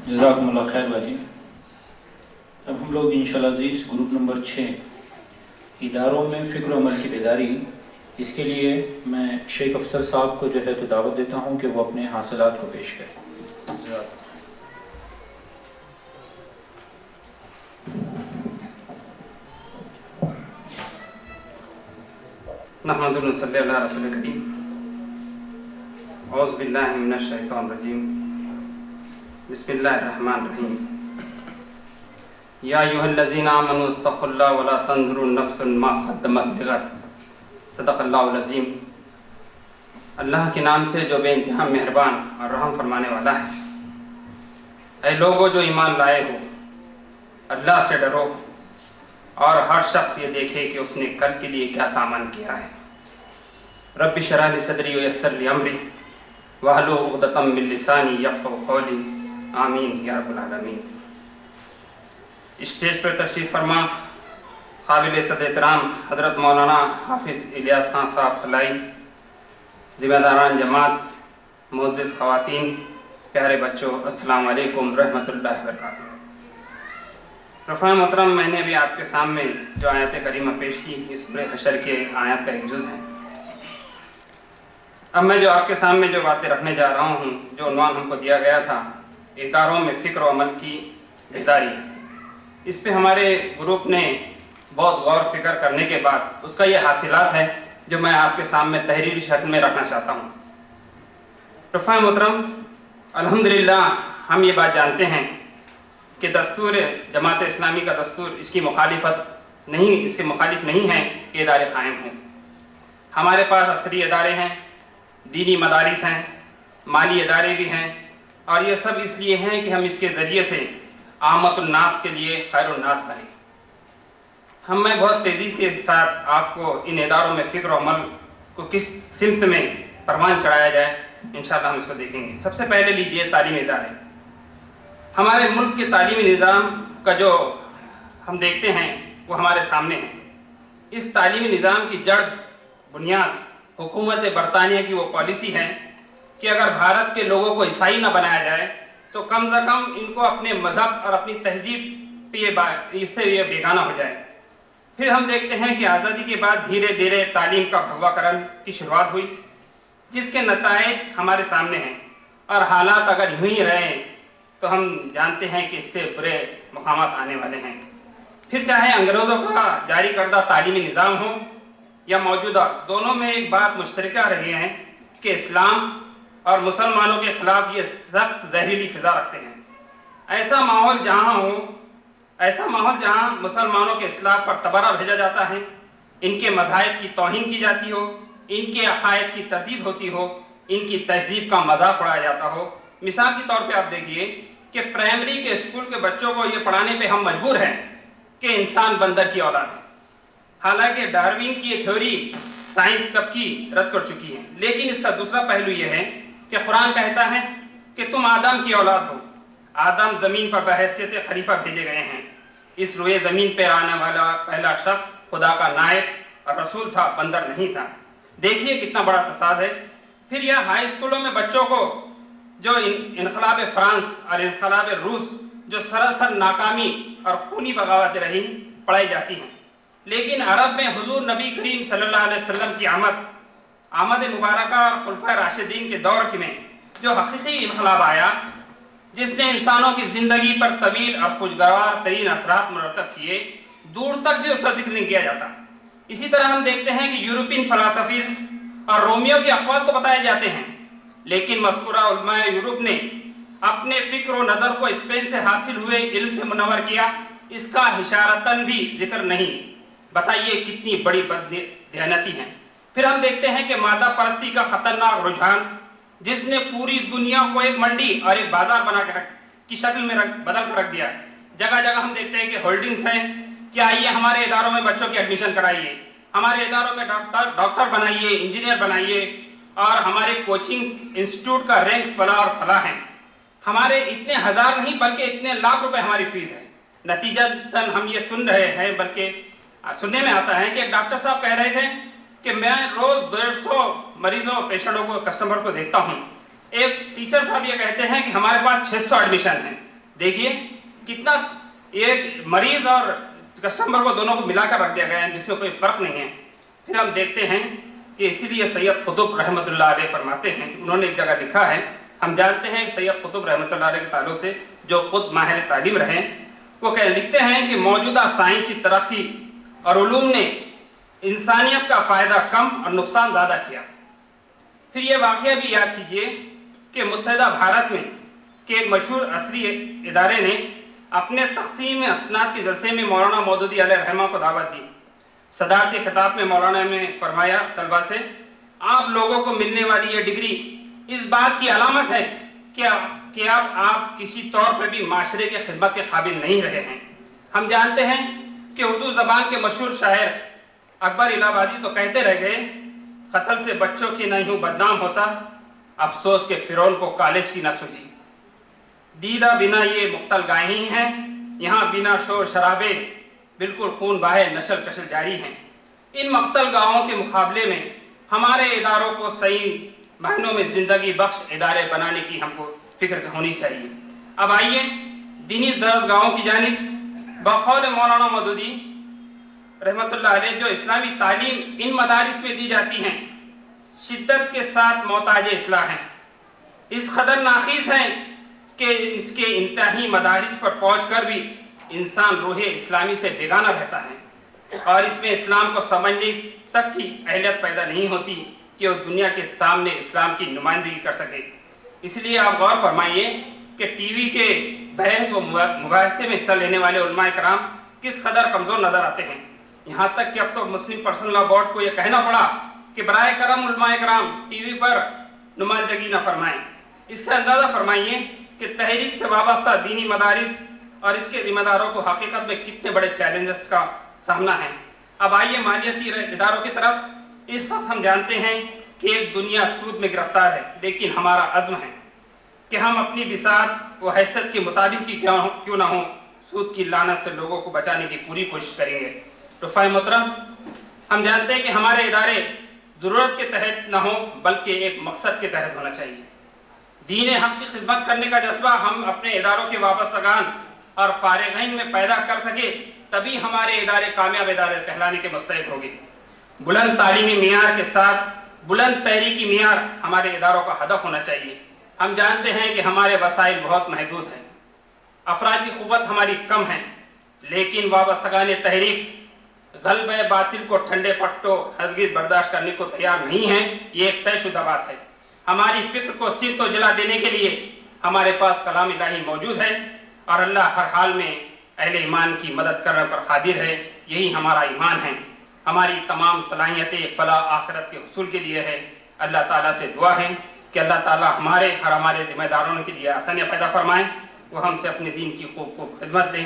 جزاکم اللہ خیر باجی. اب ہم لوگ انشاءاللہ عزیز گروپ نمبر 6 اداروں میں فکر و عمل کی بیداری، اس کے لیے میں شیخ افسر صاحب کو جو ہے تو دعوت دیتا ہوں کہ وہ اپنے حاصلات کو پیش کریں. نحمد و صلی اللہ رسول کریم. اعوذ باللہ من الشیطان الرجیم. بسم اللہ الرحمن الرحیم. یا ایھا الذین آمنوا اتقوا اللہ ولا تنظر نفس ما قدمت لغد. صدق اللہ العظیم. اللہ کے نام سے جو بے انتہا مہربان اور رحم فرمانے والا ہے. اے لوگو جو ایمان لائے ہو، اللہ سے ڈرو اور ہر شخص یہ دیکھے کہ اس نے کل کے لیے کیا سامان کیا ہے. رب اشرح لی صدری ویسر لی امری واحلل عقدۃ من لسانی یفقہوا قولی. آمین یا رب العالمین. اسٹیج پر تشریف فرما قابل صد احترام حضرت مولانا حافظ الیاس خان صاحب فلاحی، ذمہ داران جماعت، معزز خواتین، پیارے بچوں، السلام علیکم رحمۃ اللہ وبرکاتہ. رفاع محترم، میں نے ابھی آپ کے سامنے جو آیت کریمہ پیش کی یہ سورہ حشر کے آیات کا ایک جز ہے. اب میں جو آپ کے سامنے جو باتیں رکھنے جا رہا ہوں، جو عنوان ہم کو دیا گیا تھا اداروں میں فکر و عمل کی بیداری، اس پہ ہمارے گروپ نے بہت غور فکر کرنے کے بعد اس کا یہ حاصلات ہے جو میں آپ کے سامنے تحریری شکل میں رکھنا چاہتا ہوں. رفاع محترم، الحمدللہ ہم یہ بات جانتے ہیں کہ دستور جماعت اسلامی کا دستور اس کی مخالفت نہیں، اس کے مخالف نہیں ہے کہ ادارے قائم ہوں. ہمارے پاس عصری ادارے ہیں، دینی مدارس ہیں، مالی ادارے بھی ہیں، اور یہ سب اس لیے ہیں کہ ہم اس کے ذریعے سے عامت الناس کے لیے خیر الناس بنیں. میں بہت تیزی کے ساتھ آپ کو ان اداروں میں فکر و عمل کو کس سمت میں پروان چڑھایا جائے انشاءاللہ ہم اس کو دیکھیں گے. سب سے پہلے لیجئے تعلیمی ادارے. ہمارے ملک کے تعلیمی نظام کا جو ہم دیکھتے ہیں وہ ہمارے سامنے ہے. اس تعلیمی نظام کی جڑ بنیاد حکومت برطانیہ کی وہ پالیسی ہے کہ اگر بھارت کے لوگوں کو عیسائی نہ بنایا جائے تو کم از کم ان کو اپنے مذہب اور اپنی تہذیب پہ اس سے یہ بیگانہ ہو جائے. پھر ہم دیکھتے ہیں کہ آزادی کے بعد دھیرے دھیرے تعلیم کا بھگوا کرن کی شروعات ہوئی، جس کے نتائج ہمارے سامنے ہیں، اور حالات اگر یوں ہی رہیں تو ہم جانتے ہیں کہ اس سے برے مقامات آنے والے ہیں. پھر چاہے انگریزوں کا جاری کردہ تعلیمی نظام ہو یا موجودہ، دونوں میں ایک بات مشترکہ رہی ہے کہ اسلام اور مسلمانوں کے خلاف یہ سخت زہریلی فضا رکھتے ہیں. ایسا ماحول جہاں مسلمانوں کے اصلاح پر تبرہ بھیجا جاتا ہے، ان کے مذاہب کی توہین کی جاتی ہو، ان کے عقائد کی تردید ہوتی ہو، ان کی تہذیب کا مذاق اڑایا جاتا ہو. مثال کے طور پہ آپ دیکھیے کہ پرائمری کے اسکول کے بچوں کو یہ پڑھانے پہ ہم مجبور ہیں کہ انسان بندر کی اولاد ہے. حالانکہ ڈاروین کی یہ تھیوری سائنس کب کی رد کر چکی ہے. لیکن اس کا دوسرا پہلو یہ ہے کہ قرآن کہتا ہے کہ تم آدم کی اولاد ہو. آدم زمین پر بحیثیت خلیفہ بھیجے گئے ہیں. اس روئے زمین پر آنے والا پہلا شخص خدا کا نائب اور رسول تھا، بندر نہیں تھا. دیکھیے کتنا بڑا تصاد ہے. پھر یہ ہائی اسکولوں میں بچوں کو جو انقلاب فرانس اور انقلاب روس جو سراسر ناکامی اور خونی بغاوت رہی پڑھائی جاتی ہیں. لیکن عرب میں حضور نبی کریم صلی اللہ علیہ وسلم کی آمد مبارکہ اور خلفائے راشدین کے دور میں جو حقیقی انقلاب آیا، جس نے انسانوں کی زندگی پر طویل اور خوشگوار ترین اثرات مرتب کیے، دور تک بھی اس کا ذکر نہیں کیا جاتا. اسی طرح ہم دیکھتے ہیں کہ یورپین فلاسفی اور رومیو کے اقوال تو بتائے جاتے ہیں، لیکن مذکورہ علماء یورپ نے اپنے فکر و نظر کو اسپین سے حاصل ہوئے علم سے منور کیا، اس کا اشارتاً بھی ذکر نہیں. بتائیے کتنی بڑی بددیانتی ہے. پھر ہم دیکھتے ہیں کہ مادہ پرستی کا خطرناک رجحان، جس نے پوری دنیا کو ایک منڈی اور ایک بازار بنا کے کی شکل میں بدل کر رکھ دیا. جگہ جگہ ہم دیکھتے ہیں کہ ہولڈنگز ہیں کہ آئیے ہمارے اداروں میں بچوں کی ایڈمیشن کرائیے، ہمارے اداروں میں ڈاکٹر بنائیے، انجینئر بنائیے، اور ہمارے کوچنگ انسٹیٹیوٹ کا رینک فلاں اور فلاں ہے. ہمارے اتنے ہزار نہیں بلکہ اتنے لاکھ روپے ہماری فیس ہے. نتیجتاً ہم یہ سن رہے ہیں، بلکہ سننے میں آتا ہے کہ ایک ڈاکٹر صاحب کہہ رہے تھے کہ میں روز 150 مریضوں پیشنٹوں کو کسٹمر کو دیکھتا ہوں. ایک ٹیچر صاحب یہ کہتے ہیں کہ ہمارے پاس 600 ایڈمیشن ہیں. دیکھیے کتنا ایک مریض اور کسٹمر کو دونوں کو ملا کر رکھ دیا گیا ہے جس میں کوئی فرق نہیں ہے. پھر ہم دیکھتے ہیں کہ اسی لیے سید قطب رحمۃ اللہ علیہ فرماتے ہیں, انہوں نے ایک جگہ لکھا ہے, ہم جانتے ہیں سید قطب رحمۃ اللہ علیہ کے تعلق سے جو خود ماہر تعلیم رہے, وہ لکھتے ہیں کہ موجودہ سائنسی ترقی اور علوم نے انسانیت کا فائدہ کم اور نقصان زیادہ کیا. پھر یہ واقعہ بھی یاد کیجئے کہ متحدہ بھارت میں کہ ایک مشہور عصری ادارے نے اپنے تقسیم اسناد کے جلسے میں مولانا مودودی علیہ رحمہ کو دعوت دی. صدارتی خطاب میں مولانا نے فرمایا طلبہ سے, آپ لوگوں کو ملنے والی یہ ڈگری اس بات کی علامت ہے کہ آپ کسی طور پر بھی معاشرے کے خدمت کے قابل نہیں رہے ہیں. ہم جانتے ہیں کہ اردو زبان کے مشہور شاعر اکبر الہ آبادی تو کہتے رہ گئے, قتل سے بچوں کی نہ یوں بدنام ہوتا, افسوس کے فرعون کو کالج کی نہ سوجی. دیدہ بنا یہ مختل گاہیں ہی ہیں, یہاں بنا شور شرابے بالکل خون بہے نشل کشل جاری ہیں. ان مختل گاہوں کے مقابلے میں ہمارے اداروں کو صحیح معنوں میں زندگی بخش ادارے بنانے کی ہم کو فکر ہونی چاہیے. اب آئیے دینی درسگاہوں کی جانب. بقول مولانا مودودی رحمۃ اللہ علیہ جو اسلامی تعلیم ان مدارس میں دی جاتی ہیں شدت کے ساتھ محتاج اصلاح ہیں, اس قدر ناقص ہیں کہ اس کے انتہائی مدارج پر پہنچ کر بھی انسان روح اسلامی سے بیگانہ رہتا ہے اور اس میں اسلام کو سمجھنے تک کی اہلیت پیدا نہیں ہوتی کہ وہ دنیا کے سامنے اسلام کی نمائندگی کر سکے. اس لیے آپ غور فرمائیے کہ ٹی وی کے بحث و مباحثے میں حصہ لینے والے علماء کرام کس قدر کمزور نظر آتے ہیں. یہاں تک کہ اب تو مسلم پرسنل لا بورڈ کو یہ کہنا پڑا کہ برائے کرم علماء کرام ٹی وی پر نمائندگی نہ فرمائیں. اس سے اندازہ فرمائیے کہ تحریک سے وابستہ دینی مدارس اور اس کے ذمہ داروں کو حقیقت میں کتنے بڑے چیلنجز کا سامنا ہے. اب آئیے مالیاتی اداروں کی طرف. اس وقت ہم جانتے ہیں کہ ایک دنیا سود میں گرفتار ہے, لیکن ہمارا عزم ہے کہ ہم اپنی بساط و حیثیت کے مطابق ہی کیوں نہ ہوں سود کی لعنت سے لوگوں کو بچانے کی پوری کوشش کریں گے. رفاع محترم, ہم جانتے ہیں کہ ہمارے ادارے ضرورت کے تحت نہ ہوں بلکہ ایک مقصد کے تحت ہونا چاہیے. دین حق کی خدمت کرنے کا جذبہ ہم اپنے اداروں کے وابستگان اور فارغین میں پیدا کر سکے تبھی ہمارے ادارے کامیاب ادارے کہلانے کے مستحق ہوگی. بلند تعلیمی معیار کے ساتھ بلند تحریکی معیار ہمارے اداروں کا ہدف ہونا چاہیے. ہم جانتے ہیں کہ ہمارے وسائل بہت محدود ہیں, افرادی قوت ہماری کم ہے, لیکن وابستگان تحریک غلبہ باطل کو ٹھنڈے پٹوں ہرگز برداشت کرنے کو تیار نہیں ہیں. یہ ایک طے شدہ بات ہے. ہماری فکر کو سمت و جلا دینے کے لیے ہمارے پاس کلام الہی موجود ہے اور اللہ ہر حال میں اہل ایمان کی مدد کرنے پر قادر ہے. یہی ہمارا ایمان ہے. ہماری تمام صلاحیتیں فلاح آخرت کے حصول کے لیے ہے. اللہ تعالیٰ سے دعا ہے کہ اللہ تعالیٰ ہمارے ذمہ داروں کے لیے آسانیاں پیدا فرمائیں, وہ ہم سے اپنے دین کی خوب خدمت دیں.